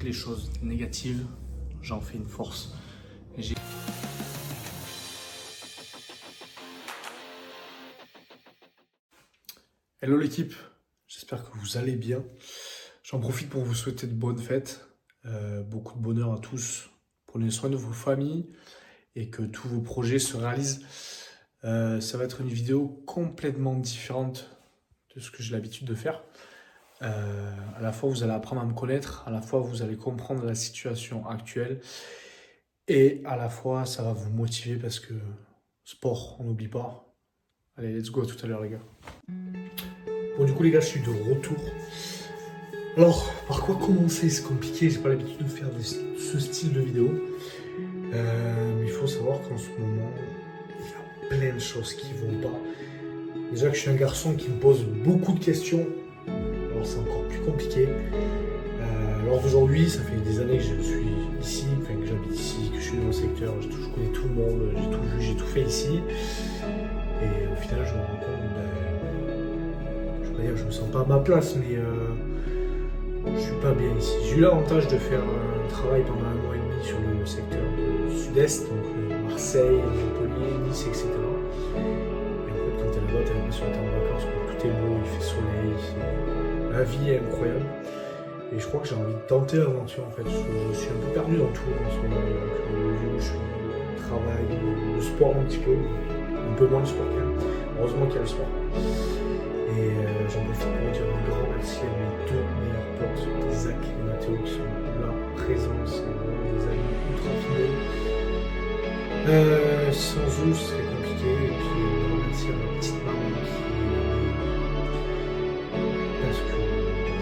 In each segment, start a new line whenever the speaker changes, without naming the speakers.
toutes les choses négatives, j'en fais une force. Hello l'équipe, j'espère que vous allez bien. J'en profite pour vous souhaiter de bonnes fêtes, beaucoup de bonheur à tous. Prenez soin de vos familles et que tous vos projets se réalisent. Ça va être une vidéo complètement différente de ce que j'ai l'habitude de faire. À la fois vous allez apprendre à me connaître, à la fois vous allez comprendre la situation actuelle et à la fois ça va vous motiver parce que sport, on n'oublie pas. Allez, let's go, à tout à l'heure les gars. Bon du coup les gars, je suis de retour. Alors, par quoi commencer? C'est compliqué, j'ai pas l'habitude de faire ce style de vidéo. Mais il faut savoir qu'en ce moment, il y a plein de choses qui vont pas. Déjà que je suis un garçon qui me pose beaucoup de questions, alors c'est encore plus compliqué. Alors d'aujourd'hui, ça fait des années que je suis ici, enfin que j'habite ici, que je suis dans le secteur, je connais tout le monde, j'ai tout vu, j'ai tout fait ici. Et au final, je me rends compte, je me sens pas à ma place, mais je suis pas bien ici. J'ai eu l'avantage de faire un travail pendant 1 mois et demi sur le secteur du sud-est, donc Marseille, Montpellier, Nice, etc. Et en fait, quand t'es là-bas, t'as l'impression que t'es en vacances, tout est beau, il fait soleil, la vie est incroyable. Et je crois que j'ai envie de tenter l'aventure en fait. Je suis un peu perdu dans tout en ce moment. Donc, le lieu où je suis, le travail, le sport un petit peu moins le sport quand même. Heureusement qu'il y a le sport. Et j'en profite pour vous dire un grand merci à mes 2 meilleurs potes, Isaac et Mathéo, qui sont là, présents. C'est vraiment des amis ultra fidèles. Sans eux, ce serait compliqué. Et puis, un grand merci à ma petite maman qui est parce que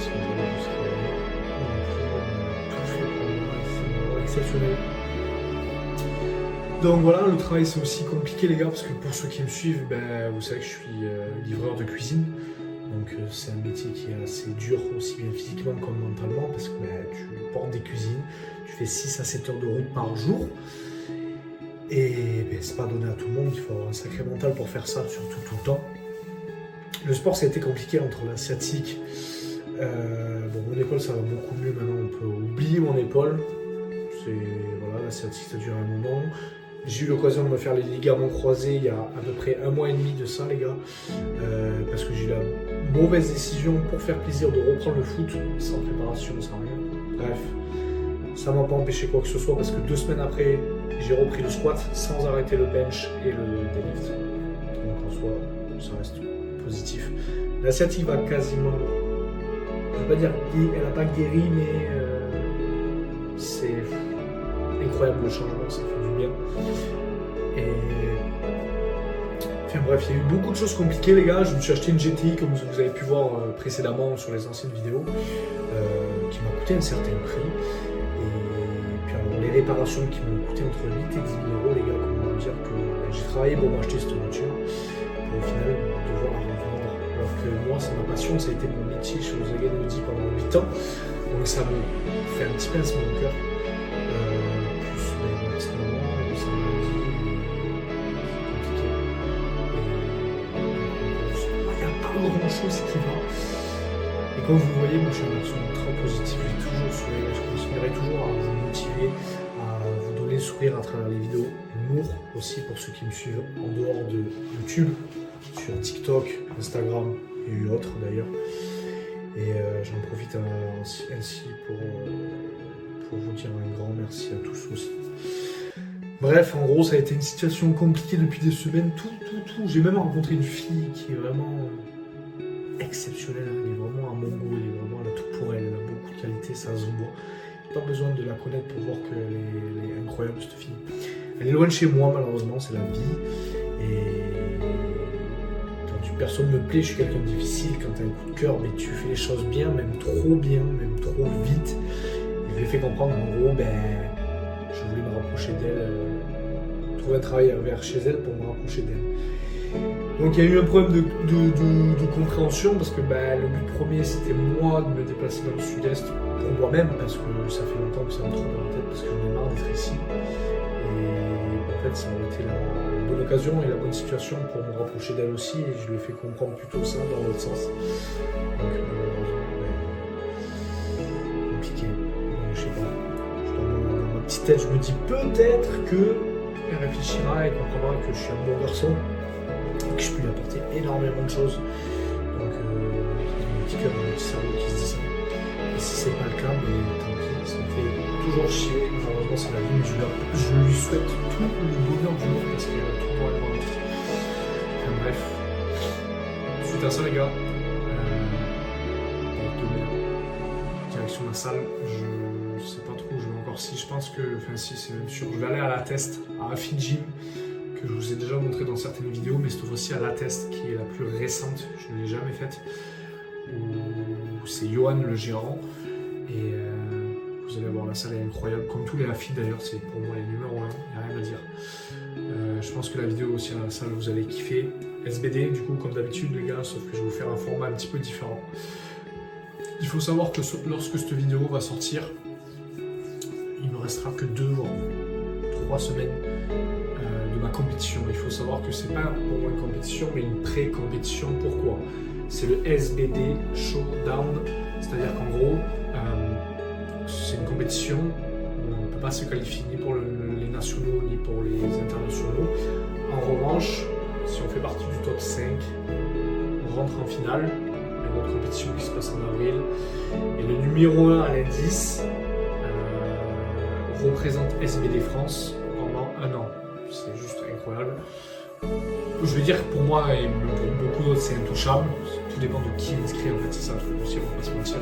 si vous avez vu ce qu'elle est, on a tout fait pour moi. C'est vraiment exceptionnel. Donc voilà, le travail c'est aussi compliqué les gars, parce que pour ceux qui me suivent, vous savez que je suis livreur de cuisine. Donc c'est un métier qui est assez dur, aussi bien physiquement comme mentalement, parce que tu portes des cuisines, tu fais 6 à 7 heures de route par jour. Et c'est pas donné à tout le monde, il faut avoir un sacré mental pour faire ça, surtout tout le temps. Le sport ça a été compliqué entre la sciatique. Mon épaule ça va beaucoup mieux maintenant, on peut oublier mon épaule. Voilà, la sciatique ça dure un moment. J'ai eu l'occasion de me faire les ligaments croisés il y a à peu près 1 mois et demi de ça les gars, parce que j'ai eu la mauvaise décision pour faire plaisir de reprendre le foot sans préparation, sans rien. Bref, ça m'a pas empêché quoi que ce soit parce que 2 semaines après j'ai repris le squat sans arrêter le bench et le deadlift. Donc en soi ça reste positif. La sciatique va quasiment, je vais pas dire elle n'a pas guéri, mais c'est incroyable le changement, ça fait du bien. Et enfin bref, il y a eu beaucoup de choses compliquées les gars. Je me suis acheté une GTI comme vous avez pu voir précédemment sur les anciennes vidéos, qui m'a coûté un certain prix. Et puis alors les réparations qui m'ont coûté entre 8 et 10 000 euros les gars, comment dire que j'ai travaillé pour m'acheter cette voiture et au final devoir la revendre. Alors que moi c'est ma passion, ça a été mon métier chez Volkswagen Audi pendant 8 ans. Donc ça me fait un petit pincement au cœur. Grand chose qui va. Et comme vous voyez, moi je suis un garçon très positif, j'ai toujours sourire, je continuerai toujours à vous motiver, à vous donner le sourire à travers les vidéos, l'humour aussi pour ceux qui me suivent en dehors de YouTube, sur TikTok, Instagram et autres d'ailleurs. Et j'en profite ainsi pour vous dire un grand merci à tous aussi. Bref, en gros, ça a été une situation compliquée depuis des semaines, tout. J'ai même rencontré une fille qui est vraiment exceptionnelle, elle est vraiment à mon goût, elle a tout pour elle, elle a beaucoup de qualités, ça se voit. Pas besoin de la connaître pour voir qu'elle est incroyable cette fille. Elle est loin de chez moi malheureusement, c'est la vie. Et quand une personne me plaît, je suis quelqu'un de difficile, quand tu as un coup de cœur, mais tu fais les choses bien, même trop vite. Et je lui ai fait comprendre en gros, je voulais me rapprocher d'elle, trouver un travail vers chez elle pour me rapprocher d'elle. Donc il y a eu un problème de compréhension parce que le but premier c'était moi de me déplacer dans le sud-est pour moi-même parce que ça fait longtemps que ça me trompe dans la tête parce que j'en ai marre d'être ici. Et en fait ça aurait été la bonne occasion et la bonne situation pour me rapprocher d'elle aussi et je lui ai fait comprendre plutôt ça dans l'autre sens. Donc malheureusement compliqué. Donc, je sais tête, je me dis peut-être qu'elle réfléchira et comprendra que je suis un bon garçon et que je peux lui apporter énormément de choses. Donc, mon petit cœur, mon petit cerveau qui se dit ça. Et si c'est pas le cas, mais tant pis, ça me fait toujours chier. Malheureusement, c'est la vie, mais je lui souhaite tout le bonheur du monde parce qu'elle a tout pour être dans la vie. Enfin bref. Suite à ça, les gars, demain, direction la salle, je sais pas trop où je vais encore. Si, je pense que, enfin si, c'est même sûr, je vais aller à la Test, à Affin Gym, que je vous ai déjà montré dans certaines vidéos, mais cette fois-ci à la Test, qui est la plus récente, je ne l'ai jamais faite, où c'est Johan le gérant, et vous allez voir, la salle est incroyable, comme tous les Affin d'ailleurs, c'est pour moi les numéros 1, il n'y a rien à dire. Je pense que la vidéo aussi à la salle, vous allez kiffer. SBD, du coup, comme d'habitude, les gars, sauf que je vais vous faire un format un petit peu différent. Il faut savoir que lorsque cette vidéo va sortir, il me restera que 2 voire 3 semaines de ma compétition. Il faut savoir que c'est pas pour moi une compétition, mais une pré-compétition. Pourquoi? C'est le SBD Showdown, c'est-à-dire qu'en gros, c'est une compétition où on ne peut pas se qualifier ni pour les nationaux ni pour les internationaux. En revanche, si on fait partie du top 5, on rentre en finale. Il y a une autre compétition qui se passe en avril. Et le numéro 1 à l'indice représente SBD France pendant 1 an. C'est juste incroyable. Je veux dire que pour moi et pour beaucoup d'autres, c'est intouchable. Tout dépend de qui est inscrit, en fait, c'est ça le truc aussi, on va pas se mentir.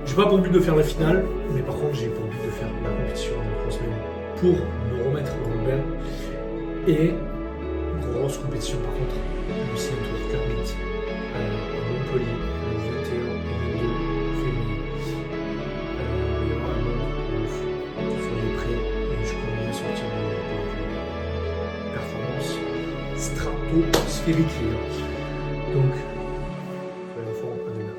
J'ai pas pour but de faire la finale, mais par contre, j'ai pour but de faire la compétition en 3 semaines pour me remettre dans le bain. Et grosse compétition par contre, le Ceinture Kermit à Montpellier le 21 et 22 février. Il y aura un monde ouf, soyez prêts et je compte bien sortir des performances stratosphériques les gars. Donc, soyez à fond, à demain.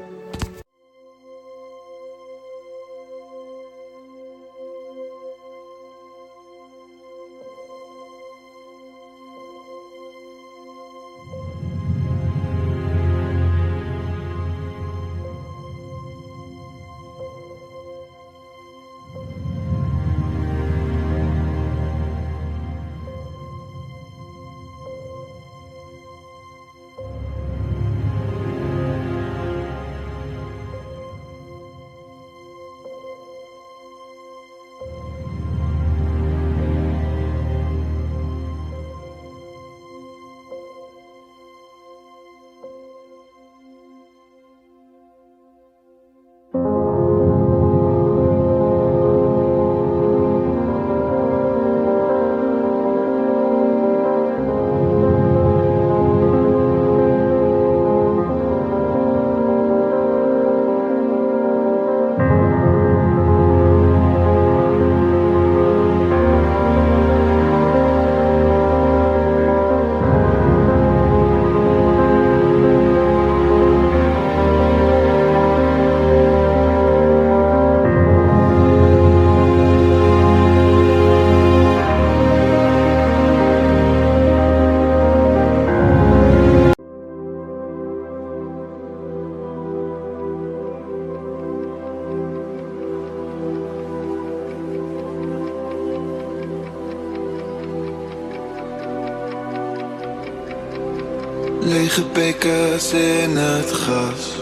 Lege bekers in het gras,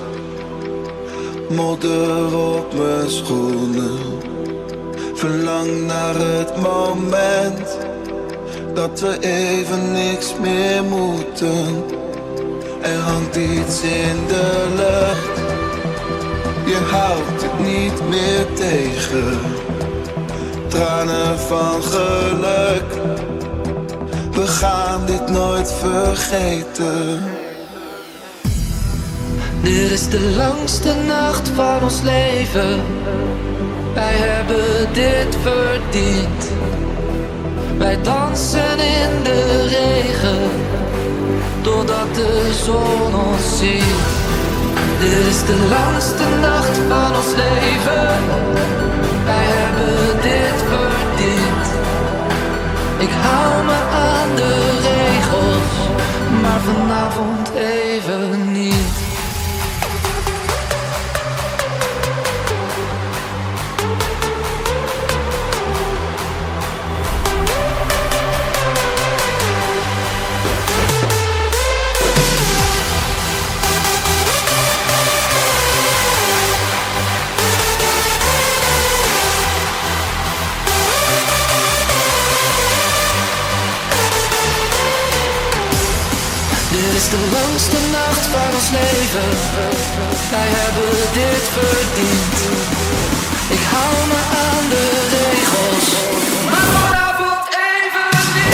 modder op mijn schoenen. Verlang naar het moment dat we even niks meer moeten. Er hangt iets in de lucht, je houdt het niet meer tegen. Tranen van geluk, we gaan dit nooit vergeten.
Dit is de langste nacht van ons leven. Wij hebben dit verdiend. Wij dansen in de regen, totdat de zon ons ziet. Dit is de langste nacht van ons leven. Wij hebben dit verdiend. Ik hou me aan de regels, maar vanavond even niet. is de langste nacht van ons leven. Wij hebben dit verdiend. Ik hou me aan de regels, maar vanavond even niet.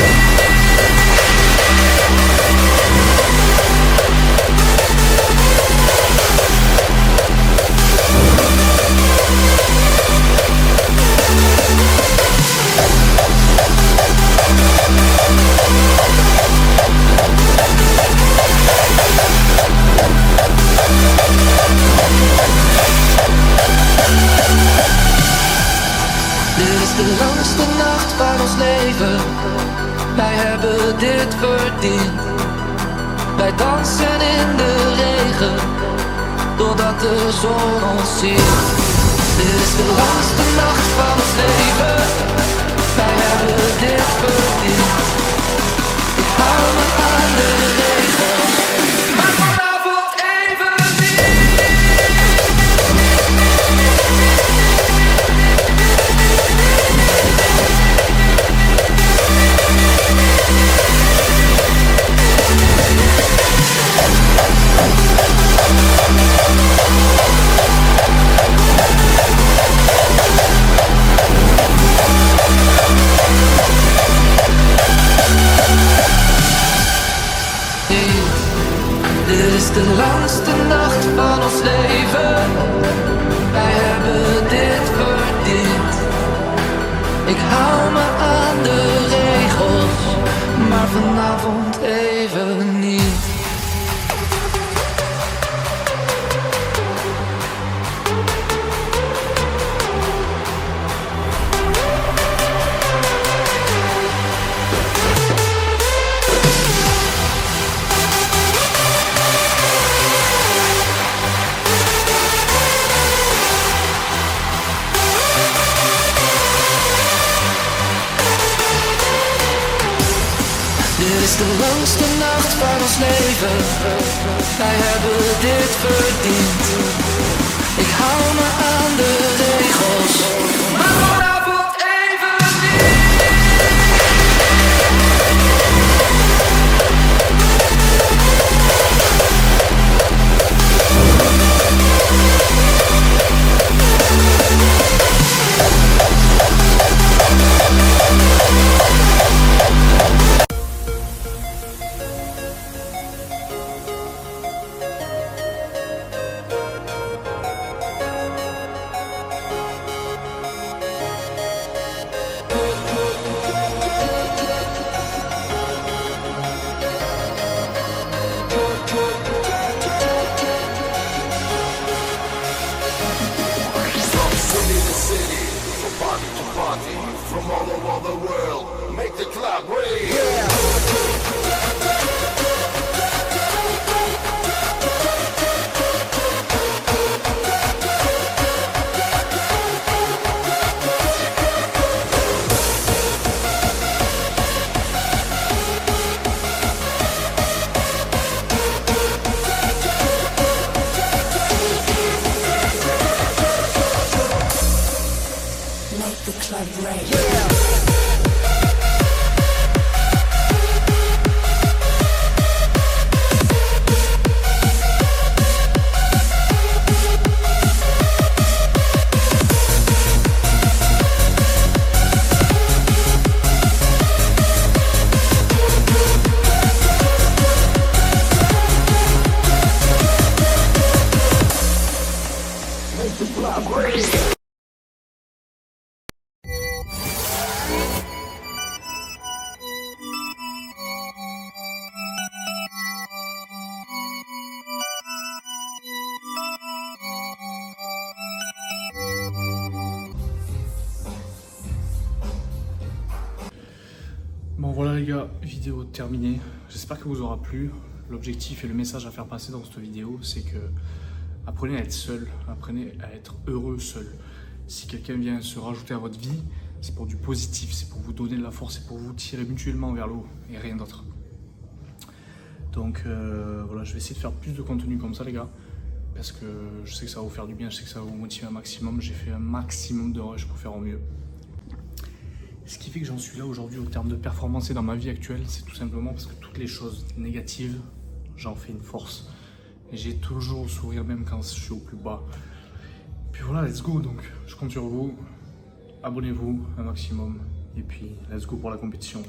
Dit is de langste nacht van ons leven. Wij hebben dit verdiend. Wij dansen in de regen, totdat de zon ons ziet. Dit is de langste nacht van ons leven. Wij hebben dit verdiend. Ik hou me aan de regels, maar vanavond even niet. Dit is de langste nacht van ons leven. Wij hebben dit verdiend. Ik hou me aan de regels, maar vanavond even niet. Dit is de langste nacht van ons leven. Wij hebben dit verdiend. Ik hou me aan de regels, maar vanavond even niet.
From all over the world, make the club ring.
Make the club ring.
Make the club ring.
Bon voilà les gars, vidéo terminée. J'espère que vous aura plu. L'objectif et le message à faire passer dans cette vidéo, c'est que apprenez à être seul, apprenez à être heureux seul. Si quelqu'un vient se rajouter à votre vie, c'est pour du positif, c'est pour vous donner de la force, c'est pour vous tirer mutuellement vers le haut et rien d'autre. Donc voilà, je vais essayer de faire plus de contenu comme ça les gars, parce que je sais que ça va vous faire du bien, je sais que ça va vous motiver un maximum. J'ai fait un maximum de rush pour faire au mieux. Ce qui fait que j'en suis là aujourd'hui au terme de performance et dans ma vie actuelle, c'est tout simplement parce que toutes les choses négatives,
j'en fais une force. Et j'ai toujours le sourire même quand je suis au plus bas. Puis voilà, let's go, donc je compte sur vous. Abonnez-vous un maximum. Et puis let's go pour la compétition.